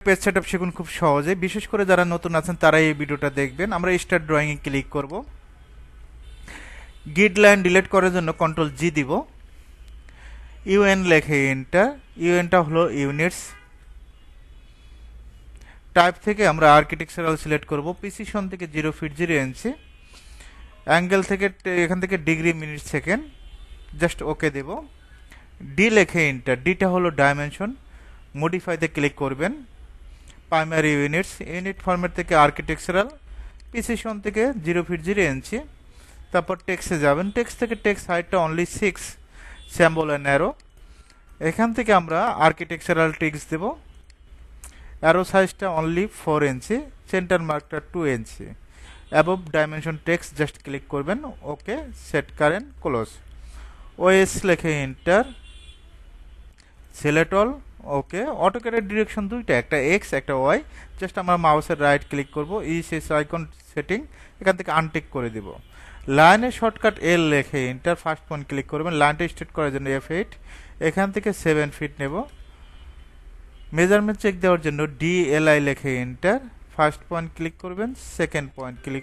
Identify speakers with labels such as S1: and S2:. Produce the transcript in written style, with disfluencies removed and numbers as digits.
S1: Page setup শিখুন খুব সহজে, বিশেষ করে যারা নতুন আছেন তারাই এই ভিডিওটা দেখবেন। আমরা স্টার্ট ড্রয়িং এ ক্লিক করব। গ্রিড লাইন ডিলিট করার জন্য কন্ট্রোল জি দিব। ইউএন লেখে এন্টার। ইউএনটা হলো ইউনিটস। টাইপ থেকে আমরা আর্কিটেকচারাল সিলেক্ট করব। প্রিসিশন থেকে 0 ফিট 0 ইঞ্চি। অ্যাঙ্গেল থেকে এখান থেকে degree minute second, just okay দেব। ডি লেখে এন্টার। ডিটা হলো ডাইমেনশন। মডিফাইতে ক্লিক করবেন। প্রাইমারি ইউনিটস, ইউনিট ফরম্যাট থেকে আর্কিটেকচারাল, প্রিসিশন থেকে 0 ফিট 0 ইঞ্চি। তারপর টেক্সটে যাবেন। টেক্সট থেকে টেক্সট হাইটটা অনলি 6, স্যাম্বল অ্যান্ড অ্যারো। এখান থেকে আমরা আর্কিটেকচারাল টেক্সট দেব। অ্যারো সাইজটা অনলি 4 ইঞ্চি, সেন্টার মার্কটা 2 inch. Above dimension text just click করবেন। Okay, set current close. OS লেখে এন্টার। Select all. ওকে, অটোক্যাডের ডিরেকশন দুইটা, একটা এক্স একটা ওয়াই। জাস্ট আমরা মাউসের রাইট ক্লিক করব, শেষ আইকন সেটিং, এখান থেকে আনটিক করে দিব। লাইনের শর্টকাট এল লেখে এন্টার। ফার্স্ট পয়েন্ট ক্লিক করবেন। লাইনটা স্ট্রেট করার জন্য F8। এখান থেকে 7 ফিট নেব। মেজারমেন্ট চেক দেওয়ার জন্য DLI লেখে এন্টার। ফার্স্ট পয়েন্ট ক্লিক করবেন, সেকেন্ড পয়েন্ট ক্লিক